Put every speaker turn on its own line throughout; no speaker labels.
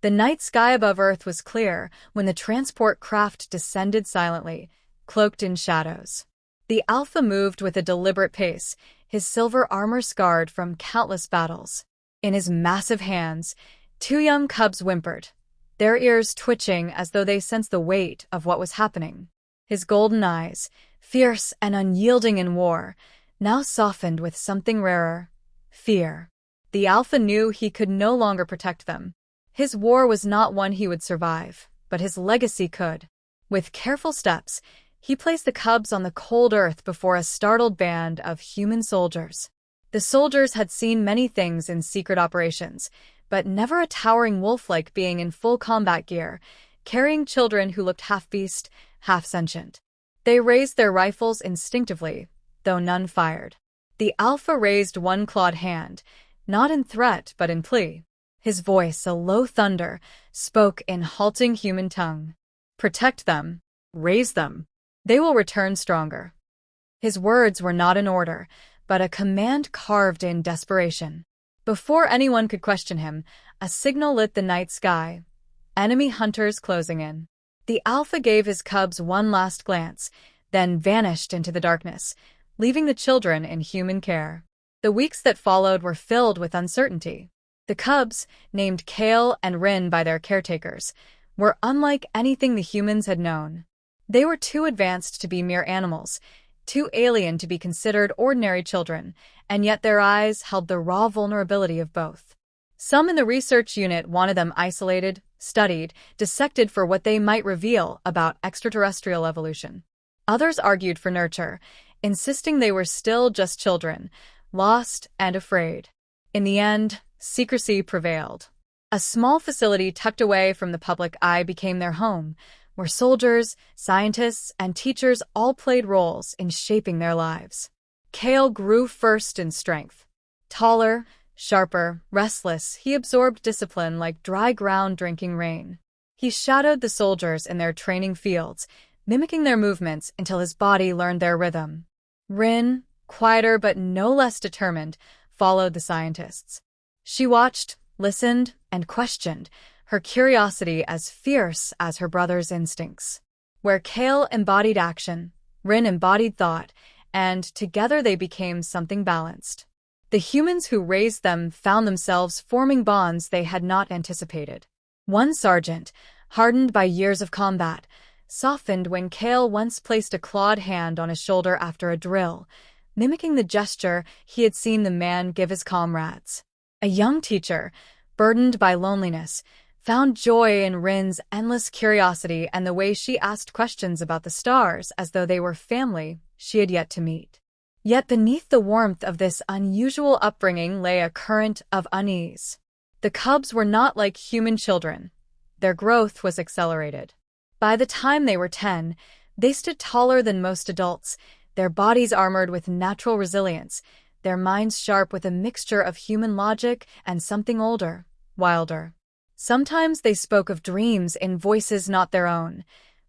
The night sky above Earth was clear when the transport craft descended silently, cloaked in shadows. The Alpha moved with a deliberate pace, his silver armor scarred from countless battles. In his massive hands, two young cubs whimpered, their ears twitching as though they sensed the weight of what was happening. His golden eyes, fierce and unyielding in war, now softened with something rarer, fear. The Alpha knew he could no longer protect them. His war was not one he would survive, but his legacy could. With careful steps, he placed the cubs on the cold earth before a startled band of human soldiers. The soldiers had seen many things in secret operations, but never a towering wolf-like being in full combat gear, carrying children who looked half-beast, half-sentient. They raised their rifles instinctively, though none fired. The Alpha raised one clawed hand, not in threat but in plea. His voice, a low thunder, spoke in halting human tongue. Protect them. Raise them. They will return stronger. His words were not an order, but a command carved in desperation. Before anyone could question him, a signal lit the night sky. Enemy hunters closing in. The Alpha gave his cubs one last glance, then vanished into the darkness, leaving the children in human care. The weeks that followed were filled with uncertainty. The cubs, named Kale and Rin by their caretakers, were unlike anything the humans had known. They were too advanced to be mere animals, too alien to be considered ordinary children, and yet their eyes held the raw vulnerability of both. Some in the research unit wanted them isolated, studied, dissected for what they might reveal about extraterrestrial evolution. Others argued for nurture, insisting they were still just children, lost and afraid. In the end, secrecy prevailed. A small facility tucked away from the public eye became their home, where soldiers, scientists, and teachers all played roles in shaping their lives. Kale grew first in strength. Taller, sharper, restless, he absorbed discipline like dry ground drinking rain. He shadowed the soldiers in their training fields, mimicking their movements until his body learned their rhythm. Rin, quieter but no less determined, followed the scientists. She watched, listened, and questioned, her curiosity as fierce as her brother's instincts. Where Kale embodied action, Rin embodied thought, and together they became something balanced. The humans who raised them found themselves forming bonds they had not anticipated. One sergeant, hardened by years of combat, softened when Kale once placed a clawed hand on his shoulder after a drill, mimicking the gesture he had seen the man give his comrades. A young teacher, burdened by loneliness, found joy in Rin's endless curiosity and the way she asked questions about the stars as though they were family she had yet to meet. Yet beneath the warmth of this unusual upbringing lay a current of unease. The cubs were not like human children. Their growth was accelerated. By the time they were 10, they stood taller than most adults, their bodies armored with natural resilience, their minds sharp with a mixture of human logic and something older, wilder. Sometimes they spoke of dreams in voices not their own,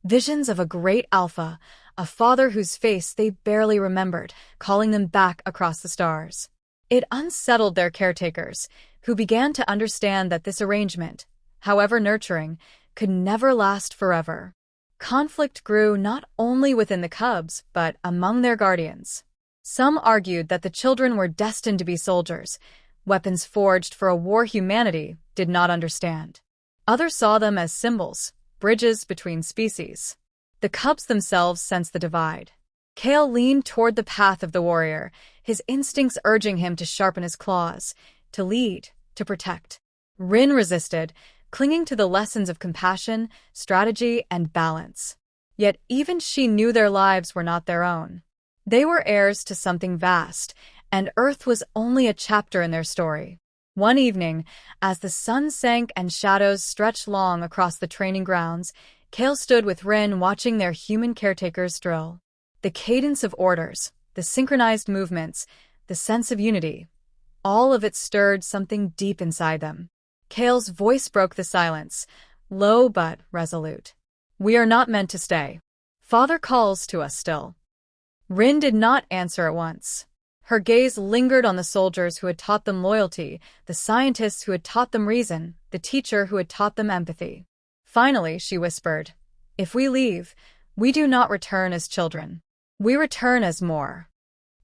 visions of a great Alpha, a father whose face they barely remembered, calling them back across the stars. It unsettled their caretakers, who began to understand that this arrangement, however nurturing, could never last forever. Conflict grew not only within the cubs, but among their guardians. Some argued that the children were destined to be soldiers, weapons forged for a war humanity did not understand. Others saw them as symbols, bridges between species. The cubs themselves sensed the divide. Kale leaned toward the path of the warrior, his instincts urging him to sharpen his claws, to lead, to protect. Rin resisted, clinging to the lessons of compassion, strategy, and balance. Yet even she knew their lives were not their own. They were heirs to something vast, and Earth was only a chapter in their story. One evening, as the sun sank and shadows stretched long across the training grounds, Kale stood with Rin watching their human caretakers drill. The cadence of orders, the synchronized movements, the sense of unity, all of it stirred something deep inside them. Kale's voice broke the silence, low but resolute. "We are not meant to stay. Father calls to us still." Rin did not answer at once. Her gaze lingered on the soldiers who had taught them loyalty, the scientists who had taught them reason, the teacher who had taught them empathy. Finally, she whispered, "If we leave, we do not return as children. We return as more."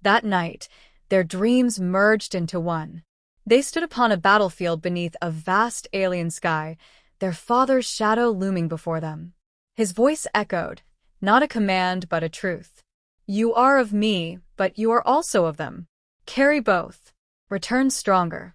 That night, their dreams merged into one. They stood upon a battlefield beneath a vast alien sky, their father's shadow looming before them. His voice echoed, not a command but a truth. "You are of me, but you are also of them. Carry both. Return stronger."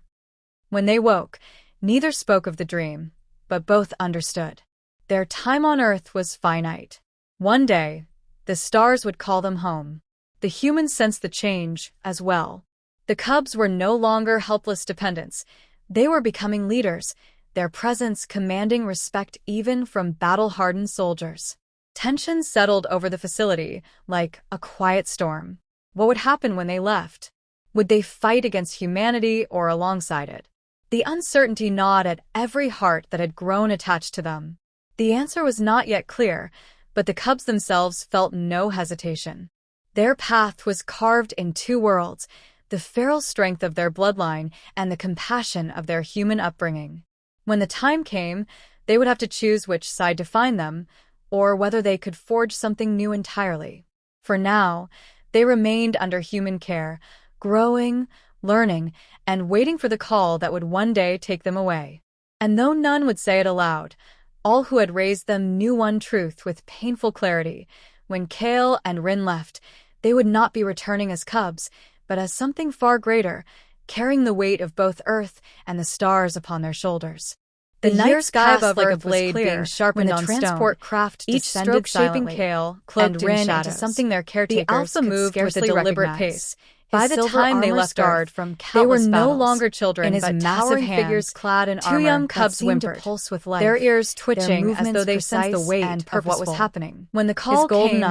When they woke, neither spoke of the dream, but both understood. Their time on Earth was finite. One day, the stars would call them home. The humans sensed the change as well. The cubs were no longer helpless dependents. They were becoming leaders, their presence commanding respect even from battle-hardened soldiers. Tension settled over the facility like a quiet storm. What would happen when they left? Would they fight against humanity or alongside it? The uncertainty gnawed at every heart that had grown attached to them. The answer was not yet clear, but the cubs themselves felt no hesitation. Their path was carved in two worlds, the feral strength of their bloodline and the compassion of their human upbringing. When the time came, they would have to choose which side to find them, or whether they could forge something new entirely. For now, they remained under human care, growing, learning, and waiting for the call that would one day take them away. And though none would say it aloud, all who had raised them knew one truth with painful clarity. When Kale and Rin left, they would not be returning as cubs, but as something far greater, carrying the weight of both Earth and the stars upon their shoulders. The night sky above like a blade being sharpened on transport craft, each stroke shaping Kale, cloaked in shadows, into something their caretakers
The Alpha moved with a deliberate pace.
By the time they left Earth, they were no longer children, but towering figures clad in armor. Two young cubs whimpered,
pulse with life,
their ears twitching
their
as though they sensed the weight of what was happening. When the call came,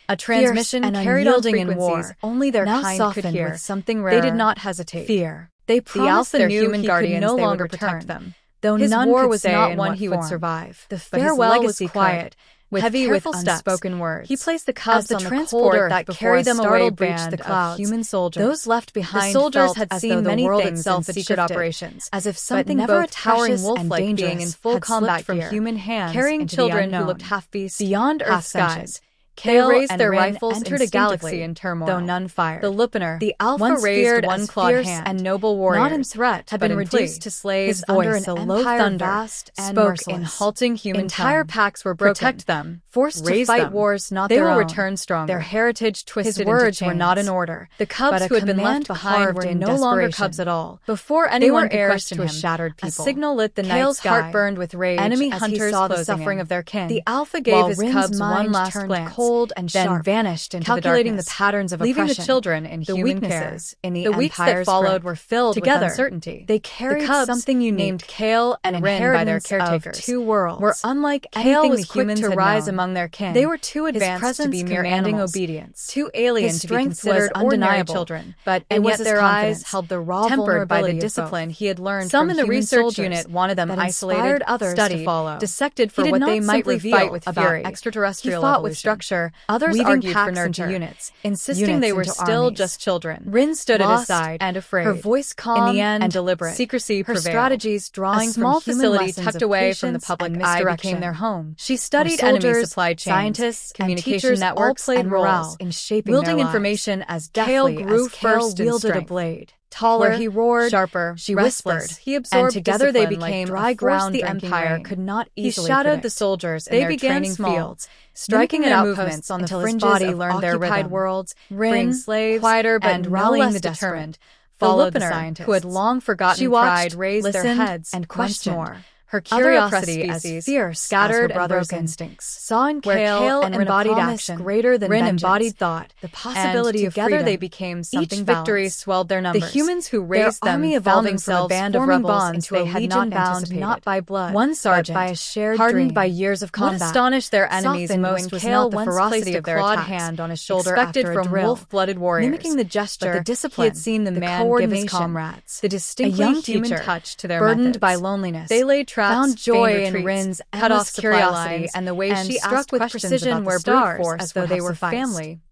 a transmission carried on frequencies only their kind could hear.
With something rare,
they did not hesitate.
Fear.
They promised their
knew
human
he
guardians
could no
they
longer
would
protect
return.
them.
Though
His
none
war
could
was
say
not
in
one
what
he would
form.
survive.
The
But his
farewell was
legacy
quiet,
heavy
with
with
unspoken
steps.
words.
He placed the cubs
As
on the
transport
cold earth
that
before
carried them away
startled
reached the clouds.
of human soldiers.
Those left behind
The soldiers
felt
had
as
seen
though the
many
world
things
itself
in
had
secret
shifted,
operations,
as if
but
something
never
both
a towering
precious and
wolf-like
dangerous
being in full
had
combat
slipped from
gear,
human hands
carrying
into
children
the
who
unknown.
looked half-beast,
Beyond Earth's
half-sentient.
skies,
They
Kale
raised
and
their
Rin
rifles
entered a galaxy
instinctively,
in turmoil.
though none fired.
The Lupiner,
The Alpha
once
raised
feared
one
as
clawed
fierce
hand,
and noble warriors,
not in threat,
had
but
been
in
reduced
plea.
to slaves
His
under
voice,
an
a low
empire
thunder,
vast and
spoke
merciless.
in halting human
Entire
tongue.
packs were broken.
Protect them,
Forced to
raise
fight
them.
wars not
They
their
will
own.
return stronger.
Their heritage twisted
His words
into
were not
chains.
in order.
The cubs
but a
who had been left
command
behind
carved
were
in
no longer
desperation.
cubs at all.
Before
They
anyone
were
could
heirs
question
to a
him,
shattered
a
people.
signal lit the night
Kale's
sky.
heart burned with rage
Enemy
as
hunters
he saw the
closing
suffering
in.
of their kin.
The Alpha gave
while
his
Rin's
cubs
mind
one last
turned
glance,
cold and
then
sharp,
vanished into
calculating
the
the
darkness,
patterns of
leaving
oppression.
the children in
The
human
weaknesses
care.
in the weeks that followed were filled
Together,
with uncertainty.
they carried
the cubs,
something unique,
named Kale and
an
Rin by their
inheritance
caretakers,
of two worlds.
were unlike
Kale
anything
was
the
quick
humans
to
had
rise
known.
among their kin.
They were too
His
advanced to
presence
be mere
commanding
animals,
obedience.
too alien
His
to be
strength
considered
was
ordinary
undeniable,
children.
but
It
and
was
yet
their
their
eyes
eyes
held the raw
tempered by the
vulnerability of
discipline
both.
he had learned
Some
from
in the
human
research
soldiers
unit wanted them
that
isolated,
inspired others
studied,
to follow.
dissected for
He did
what
not
they might
simply
reveal
fight with
about
fury.
extraterrestrial
He fought
evolution.
with structure.
Others
weaving
argued for
packs
nurture,
into
units, insisting
units
they were
into
still
armies.
just children.
Rin stood at his
Lost
side,
and afraid.
her voice calm
in the end,
and deliberate.
Secrecy
Her
prevailed.
strategies drawing
a small
from human
facility
lessons
tucked
of
away from the
patience
public
and
eye
misdirection.
became their home. She
Studied
studied enemy
soldiers,
supply chains,
scientists,
communication
and teachers
networks,
all played
and
roles
morale,
in shaping
wielding
their lives.
information as
Kale
deftly
grew
as Kale
first in
wielded a
strength.
blade.
Taller,
Where he roared,
sharper,
she
restless.
whispered. He absorbed
And together they
discipline
became
like
dry
a force
ground
the
drinking
empire
rain.
could not
He
easily
shadowed
predict.
the soldiers in
They
their
began
training
small,
fields,
striking
mimicking
their
their
movements
movements
on the
until his
fringes
body
of
learned their
occupied
rhythm.
worlds.
Rin,
freeing slaves,
quieter but
and
no
no
less
less
desperate,
determined,
followed
the
the
Lupiner,
scientists.
who had long forgotten
She watched,
pride, raised their
listened,
heads
and
once
questioned.
more. Her
Other
curiosity
oppressed
as
species,
fierce,
scattered
as her
and
brother's
broken,
instincts.
saw in
Where
Kale
and
and
Rin
embodied
promise
action,
greater than
Rin
vengeance,
embodied thought, the possibility
and
of
together
freedom.
they became something
Each victory
balanced.
swelled their numbers.
The humans who
Their
raised them
army
found
evolving
themselves
from a band of
forming
rebels
bonds
into
they
a
had
legion
not
bound
anticipated.
not by blood,
One sergeant,
but by a shared
hardened
dream.
by years of
What
combat,
astonished their enemies
softened
most
when
was
Kale
not the
once
ferocity
placed
of their
clawed
attacks,
hand on his shoulder
expected
after
from
a drill,
wolf-blooded warriors,
mimicking the gesture
but the discipline,
he had seen the man give
coordination,
his comrades,
the
a
distinctly
young
human
teacher,
touch to their
burdened
methods.
by loneliness.
They laid traps,
found joy
feigned
in
retreats,
Rin's
cut off
endless
curiosity,
curiosity
and the way
and
she
struck
asked
with
questions
precision
about
where
the stars
brute force
as though
would
they
have
were
sufficed.
family.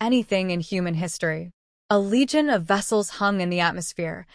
anything in human history. A legion of vessels hung in the atmosphere,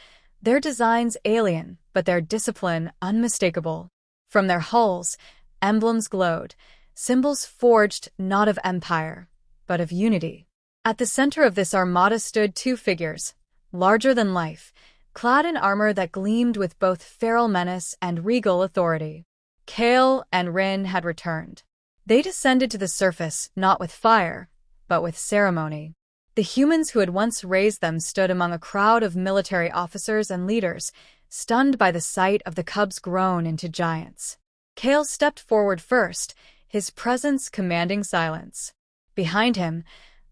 their designs alien, but their discipline unmistakable. From their hulls, emblems glowed, symbols forged not of empire, but of unity. At the center of this armada stood two figures, larger than life, clad in armor that gleamed with both feral menace and regal authority. Kale and Rin had returned. They descended to the surface not with fire, but with ceremony. The humans who had once raised them stood among a crowd of military officers and leaders, stunned by the sight of the cubs grown into giants. Kale stepped forward first, his presence commanding silence. Behind him,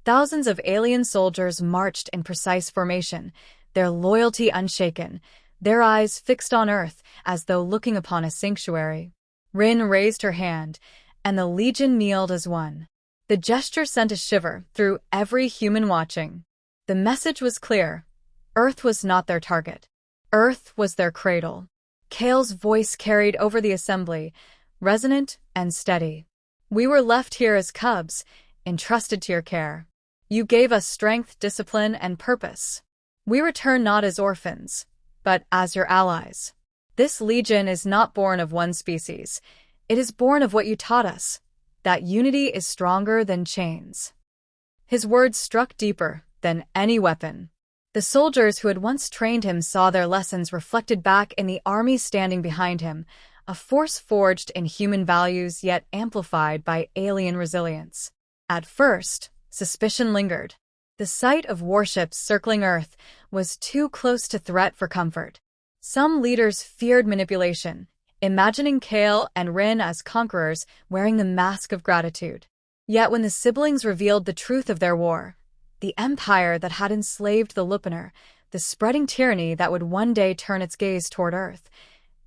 thousands of alien soldiers marched in precise formation, their loyalty unshaken, their eyes fixed on Earth as though looking upon a sanctuary. Rin raised her hand, and the legion kneeled as one. The gesture sent a shiver through every human watching. The message was clear. Earth was not their target. Earth was their cradle. Kale's voice carried over the assembly, resonant and steady. We were left here as cubs, entrusted to your care. You gave us strength, discipline, and purpose. We return not as orphans, but as your allies. This legion is not born of one species. It is born of what you taught us, that unity is stronger than chains. His words struck deeper than any weapon. The soldiers who had once trained him saw their lessons reflected back in the army standing behind him, a force forged in human values yet amplified by alien resilience. At first, suspicion lingered. The sight of warships circling Earth was too close to threat for comfort. Some leaders feared manipulation, imagining Kale and Rin as conquerors wearing the mask of gratitude. Yet when the siblings revealed the truth of their war, the empire that had enslaved the Lupanar, the spreading tyranny that would one day turn its gaze toward Earth,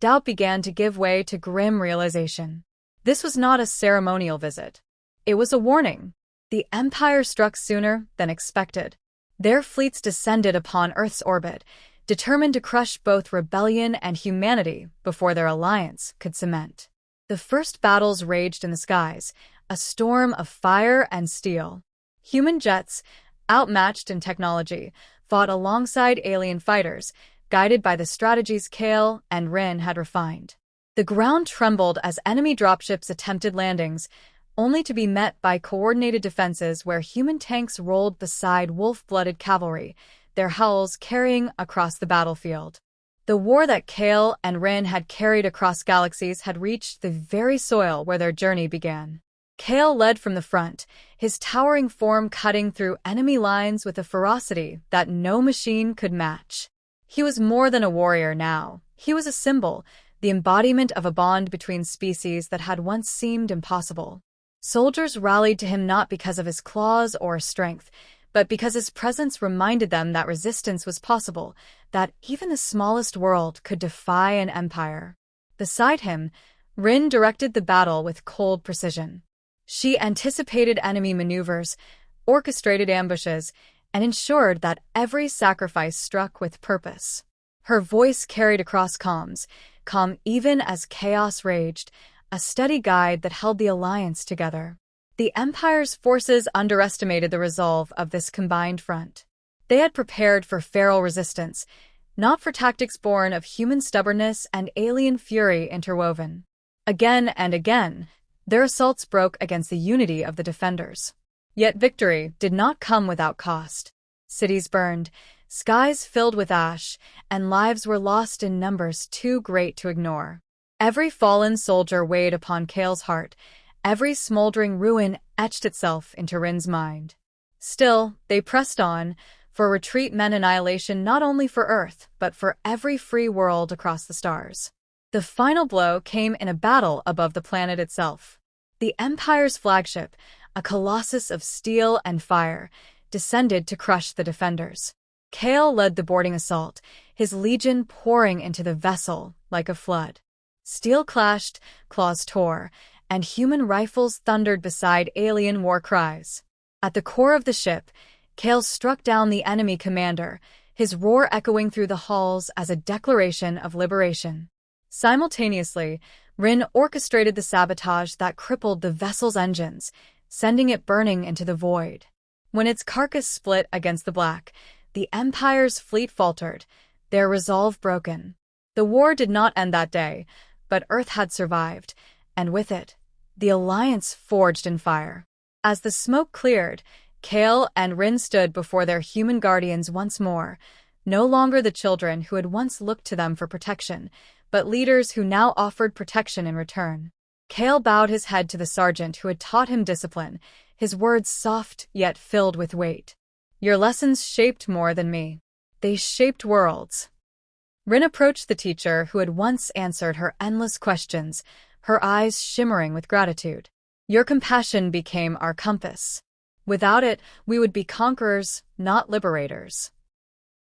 doubt began to give way to grim realization. This was not a ceremonial visit. It was a warning. The empire struck sooner than expected. Their fleets descended upon Earth's orbit, determined to crush both rebellion and humanity before their alliance could cement. The first battles raged in the skies, a storm of fire and steel. Human jets, outmatched in technology, fought alongside alien fighters, guided by the strategies Kale and Rin had refined. The ground trembled as enemy dropships attempted landings, only to be met by coordinated defenses where human tanks rolled beside wolf-blooded cavalry, their howls carrying across the battlefield. The war that Kale and Rin had carried across galaxies had reached the very soil where their journey began. Kale led from the front, his towering form cutting through enemy lines with a ferocity that no machine could match. He was more than a warrior now. He was a symbol, the embodiment of a bond between species that had once seemed impossible. Soldiers rallied to him not because of his claws or strength, but because his presence reminded them that resistance was possible, that even the smallest world could defy an empire. Beside him, Rin directed the battle with cold precision. She anticipated enemy maneuvers, orchestrated ambushes, and ensured that every sacrifice struck with purpose. Her voice carried across comms, calm even as chaos raged, a steady guide that held the alliance together. The Empire's forces underestimated the resolve of this combined front. They had prepared for feral resistance, not for tactics born of human stubbornness and alien fury interwoven. Again and again, their assaults broke against the unity of the defenders. Yet victory did not come without cost. Cities burned, skies filled with ash, and lives were lost in numbers too great to ignore. Every fallen soldier weighed upon Kale's heart. Every smoldering ruin etched itself into Rin's mind. Still, they pressed on, for retreat meant annihilation not only for Earth, but for every free world across the stars. The final blow came in a battle above the planet itself. The Empire's flagship, a colossus of steel and fire, descended to crush the defenders. Kale led the boarding assault, his legion pouring into the vessel like a flood. Steel clashed, claws tore, and human rifles thundered beside alien war cries. At the core of the ship, Kale struck down the enemy commander, his roar echoing through the halls as a declaration of liberation. Simultaneously, Rin orchestrated the sabotage that crippled the vessel's engines, sending it burning into the void. When its carcass split against the black, the Empire's fleet faltered, their resolve broken. The war did not end that day, but Earth had survived, and with it, the alliance forged in fire. As the smoke cleared, Kale and Rin stood before their human guardians once more, No longer the children who had once looked to them for protection, but leaders who now offered protection in return. Kale bowed his head to the sergeant who had taught him discipline, his words soft yet filled with weight. Your lessons shaped more than me. They shaped worlds. Rin approached the teacher who had once answered her endless questions, her eyes shimmering with gratitude. Your compassion became our compass. Without it, we would be conquerors, not liberators.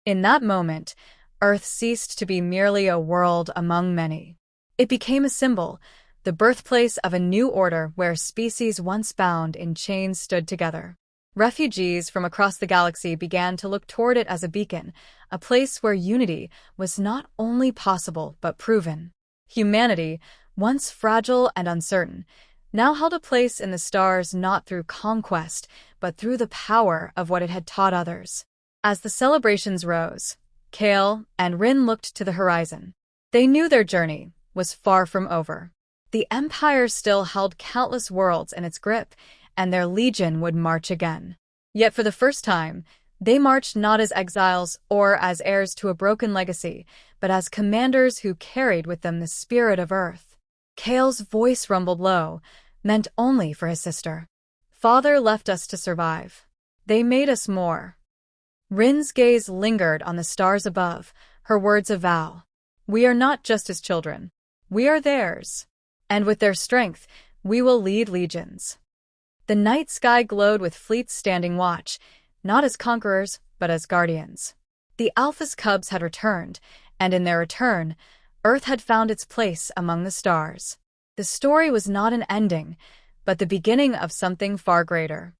In that moment, Earth ceased to be merely a world among many. It became a symbol, the birthplace of a new order where species once bound in chains stood together. Refugees from across the galaxy began to look toward it as a beacon, a place where unity was not only possible but proven. Humanity, once fragile and uncertain, now held a place in the stars not through conquest, but through the power of what it had taught others. As the celebrations rose, Kale and Rin looked to the horizon. They knew their journey was far from over. The Empire still held countless worlds in its grip, and their legion would march again. Yet for the first time, they marched not as exiles or as heirs to a broken legacy, but as commanders who carried with them the spirit of Earth. Kale's voice rumbled low, meant only for his sister. Father left us to survive. They made us more. Rin's gaze lingered on the stars above, her words a vow. We are not just his children. We are theirs. And with their strength, we will lead legions. The night sky glowed with fleets standing watch, not as conquerors, but as guardians. The Alpha's cubs had returned, and in their return, Earth had found its place among the stars. The story was not an ending, but the beginning of something far greater.